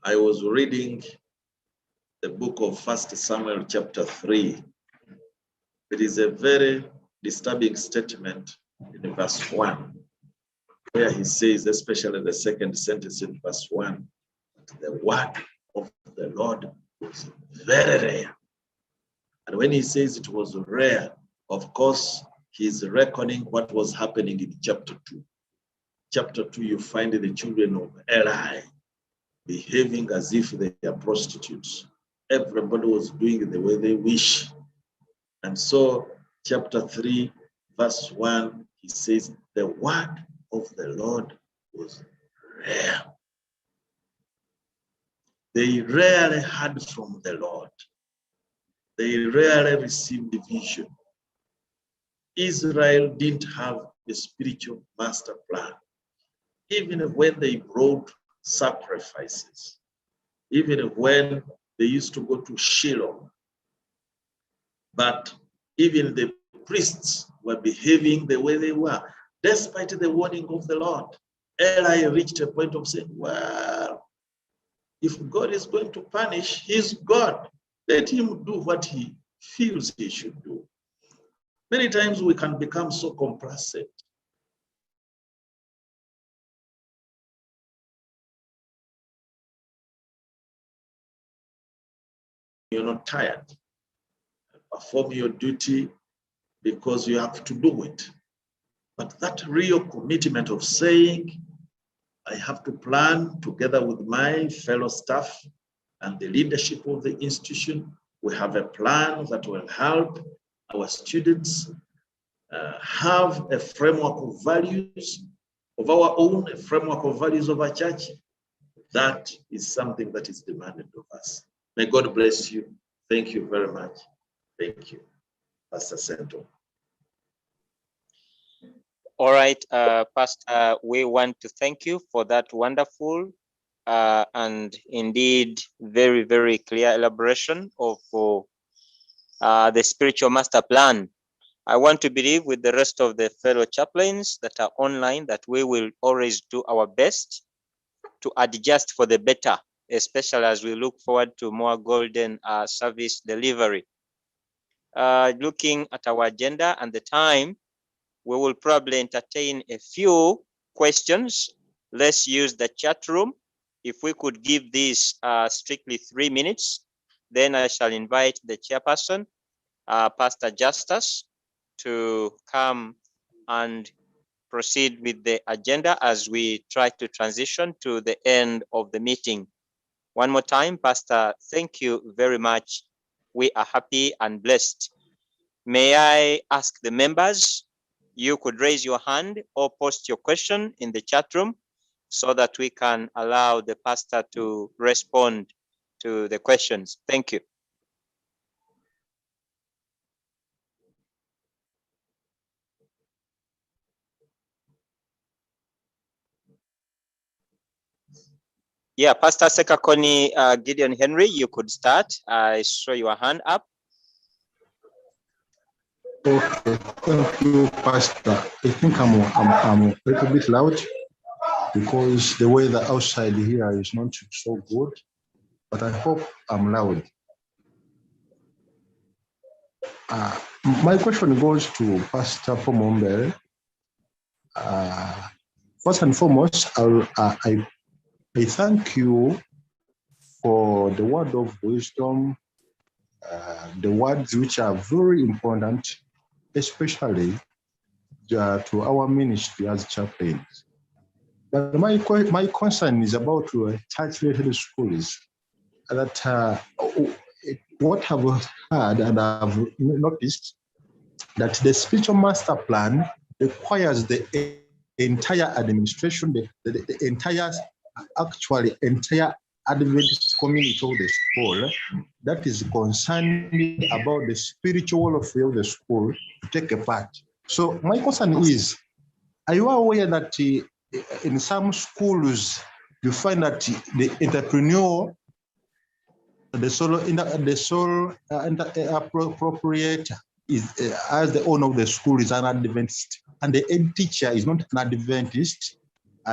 I was reading the book of 1 Samuel chapter 3. It is a very disturbing statement in verse 1, where he says, especially the second sentence in verse 1, that the word of the Lord was very rare. And when he says it was rare, of course, he's reckoning what was happening in chapter 2. Chapter 2, you find the children of Eli behaving as if they are prostitutes. Everybody was doing the way they wish. And so, chapter 3, verse 1, he says, the word of the Lord was rare. They rarely heard from the Lord. They rarely received vision. Israel didn't have a spiritual master plan. Even when they brought sacrifices, even when they used to go to Shiloh, but even the priests were behaving the way they were, despite the warning of the Lord. Eli reached a point of saying, well, if God is going to punish, he's God. Let him do what he feels he should do. Many times we can become so complacent. You're not tired. Perform your duty because you have to do it. But that real commitment of saying, I have to plan together with my fellow staff and the leadership of the institution. We have a plan that will help our students have a framework of values of our own, a framework of values of our church. That is something that is demanded of us. May God bless you. Thank you very much. Thank you, Pastor Sento. All right, Pastor, we want to thank you for that wonderful and indeed very, very clear elaboration of the spiritual master plan. I want to believe with the rest of the fellow chaplains that are online that we will always do our best to adjust for the better, especially as we look forward to more golden service delivery. Looking at our agenda and the time, we will probably entertain a few questions. Let's use the chat room. If we could give this strictly 3 minutes, then I shall invite the chairperson, Pastor Justus, to come and proceed with the agenda as we try to transition to the end of the meeting. One more time, Pastor, thank you very much. We are happy and blessed. May I ask the members, you could raise your hand or post your question in the chat room so that we can allow the pastor to respond to the questions. Thank you. Yeah, Pastor Sekakoni, Gideon Henry, you could start. I saw your hand up. Okay, thank you, Pastor. I think I'm a little bit loud because the weather outside here is not so good, but I hope I'm loud. My question goes to Pastor Mumbere. First and foremost, I thank you for the word of wisdom, the words which are very important, especially to our ministry as chaplains. But my concern is about church-related schools. That what I've heard and I've noticed that the spiritual master plan requires the entire administration, the entire Adventist community of the school that is concerned about the spiritual welfare of the school to take a part. So my concern is, are you aware that in some schools you find that the entrepreneur, the sole proprietor is as the owner of the school is an Adventist, and the head teacher is not an Adventist?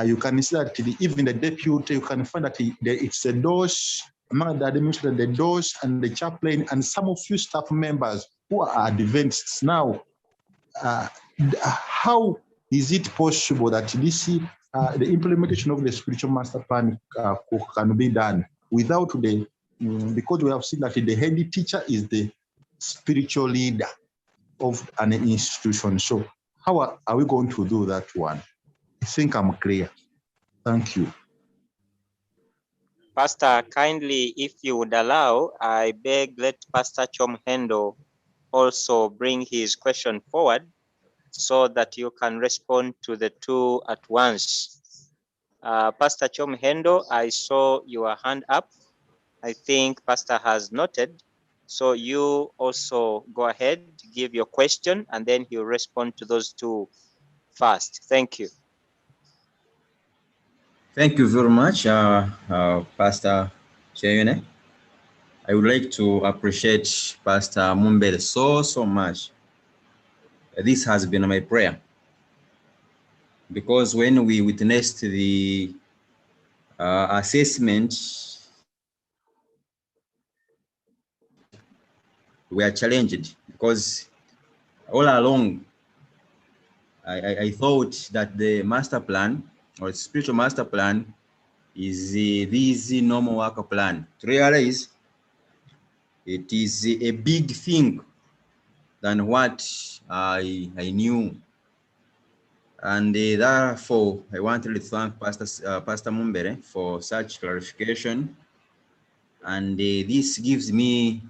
You can see that even the deputy, you can find that it's the doors, among the administrators, the doors and the chaplain, and some of few staff members who are Adventists. Now, how is it possible that this the implementation of the spiritual master plan can be done without because we have seen that the head teacher is the spiritual leader of an institution. So how are we going to do that one? I think I'm clear. Thank you. Pastor, kindly, if you would allow, I beg let Pastor Chomhendo also bring his question forward so that you can respond to the two at once. Pastor Chomhendo, I saw your hand up. I think Pastor has noted. So you also go ahead, give your question, and then he'll respond to those two first. Thank you. Thank you very much, Pastor Cheyene. I would like to appreciate Pastor Mumbere so much. This has been my prayer, because when we witnessed the assessment, we are challenged, because all along I thought that the master plan or spiritual master plan is this normal work plan. To realize it is a big thing than what I knew. And therefore, I wanted to thank Pastor Mumbere for such clarification. And this gives me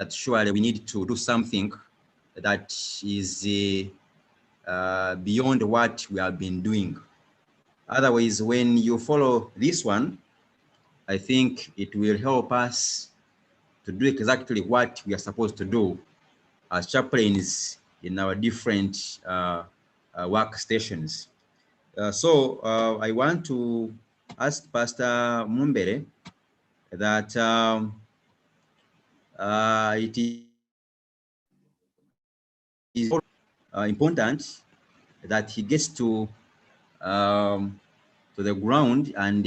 that surely we need to do something that is beyond what we have been doing. Otherwise, when you follow this one, I think it will help us to do exactly what we are supposed to do as chaplains in our different workstations. So I want to ask Pastor Mumbere that it is important that he gets to the ground and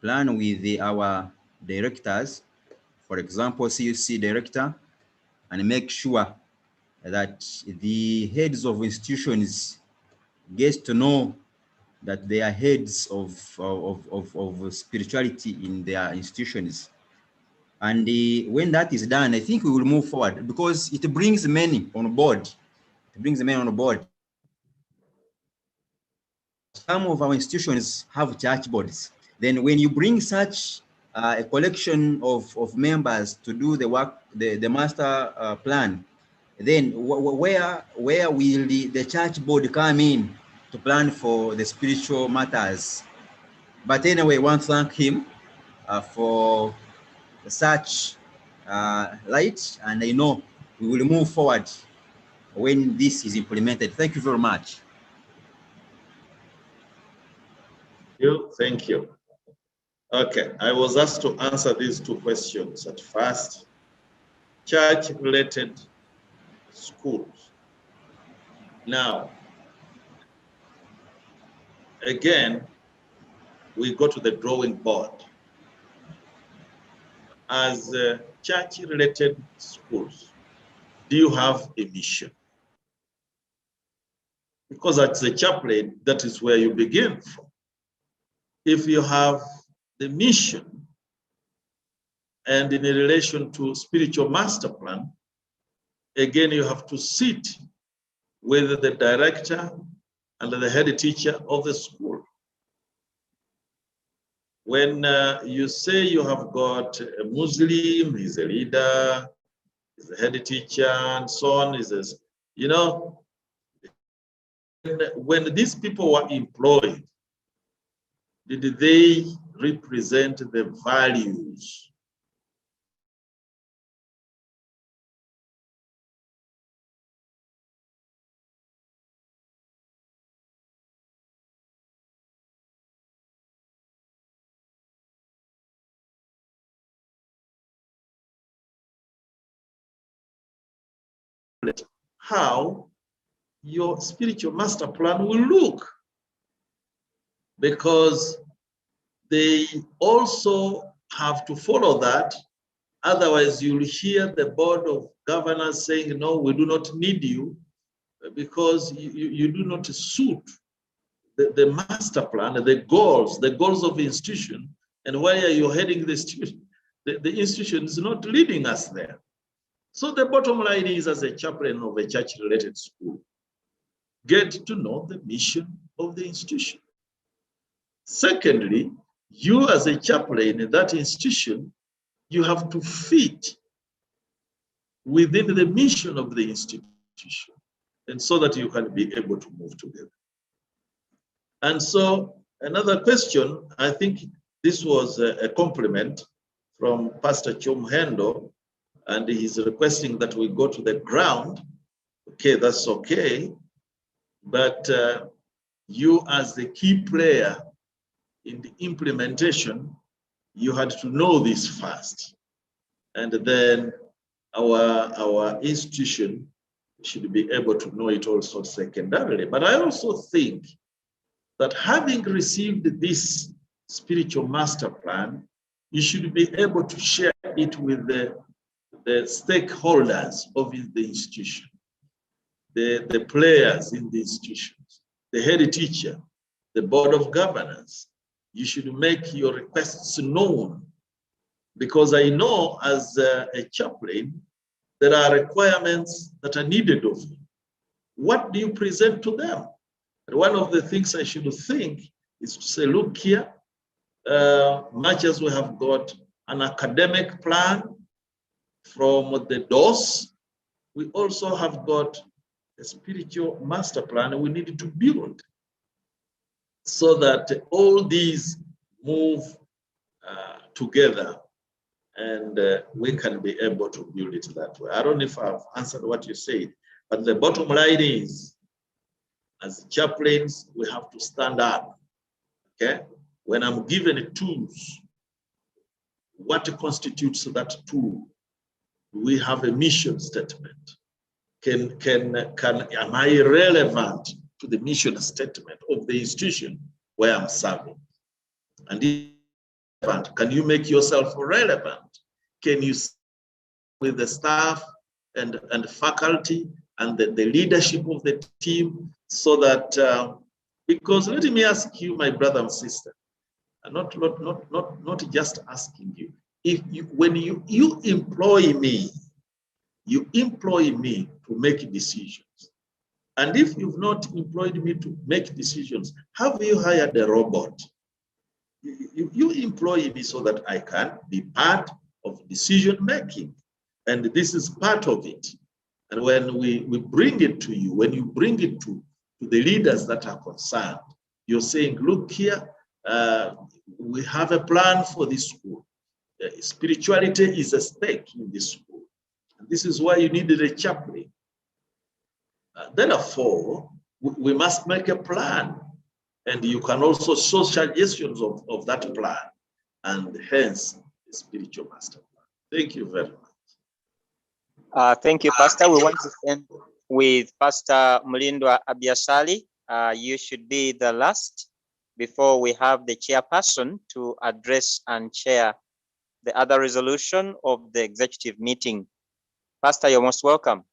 plan with our directors, for example, CUC director, and make sure that the heads of institutions get to know that they are heads of spirituality in their institutions. And when that is done, I think we will move forward because it brings many on board. It brings many on board. Some of our institutions have church boards. Then when you bring such a collection of members to do the work, the master plan, then where will the church board come in to plan for the spiritual matters? But anyway, I want to thank him for such light, and I know we will move forward when this is implemented. Thank you very much. Thank you. Okay, I was asked to answer these two questions at first. Church-related schools. Now, again, we go to the drawing board. As church-related schools, do you have a mission? Because as a chaplain, that is where you begin from. If you have the mission, and in relation to spiritual master plan, again, you have to sit with the director and the head teacher of the school. When you say you have got a Muslim, he's a leader, he's a head teacher, and so on, you know, when these people were employed, did they represent the values how your spiritual master plan will look? Because they also have to follow that. Otherwise, you'll hear the board of governors saying, no, we do not need you because you do not suit the master plan, the goals of the institution, and where you're heading the institution, the institution is not leading us there. So the bottom line is, as a chaplain of a church-related school, get to know the mission of the institution. Secondly, you as a chaplain in that institution, you have to fit within the mission of the institution, and so that you can be able to move together. And so another question, I think this was a compliment from Pastor Chomhendo, and he's requesting that we go to the ground. Okay, that's okay. But you as the key player in the implementation, you had to know this first. And then our institution should be able to know it also secondarily. But I also think that having received this spiritual master plan, you should be able to share it with the stakeholders of the institution, the players in the institutions, the head teacher, the board of governors. You should make your requests known, because I know as a chaplain, there are requirements that are needed of you. What do you present to them? And one of the things I should think is to say, look here, much as we have got an academic plan, from the doors, we also have got a spiritual master plan we need to build so that all these move together, and we can be able to build it that way. I don't know if I've answered what you said, but the bottom line is, as chaplains, we have to stand up, okay? When I'm given tools, what constitutes that tool? We have a mission statement. Am I relevant to the mission statement of the institution where I'm serving? And can you make yourself relevant? Can you with the staff and faculty and the leadership of the team so that, because let me ask you, my brother and sister, not just asking you, when you employ me, to make decisions. And if you've not employed me to make decisions, have you hired a robot? You employ me so that I can be part of decision making. And this is part of it. And when we bring it to you, when you bring it to the leaders that are concerned, you're saying, look here, we have a plan for this school. Spirituality is at stake in this school. And this is why you needed a chaplain. Therefore, we must make a plan. And you can also show suggestions of that plan. And hence, the spiritual master plan. Thank you very much. Thank you, Pastor. We want to end with Pastor Mulindwa Abiasali. You should be the last before we have the chairperson to address and chair the other resolution of the executive meeting. Pastor, you're most welcome.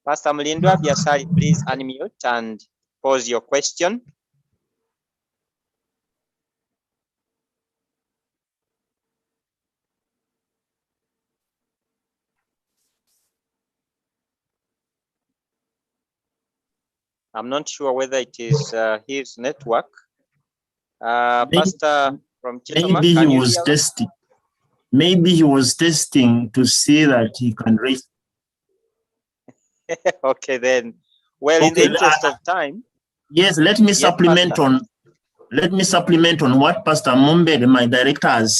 Pastor Mulindwa Abiasali, please unmute and pose your question. I'm not sure whether it is his network. Pastor from Chitama, maybe he was testing. Maybe he was testing to see that he can raise. Okay, then. Well, in the interest of time. Yes, let me supplement on what Pastor Mumbere, my director, has said.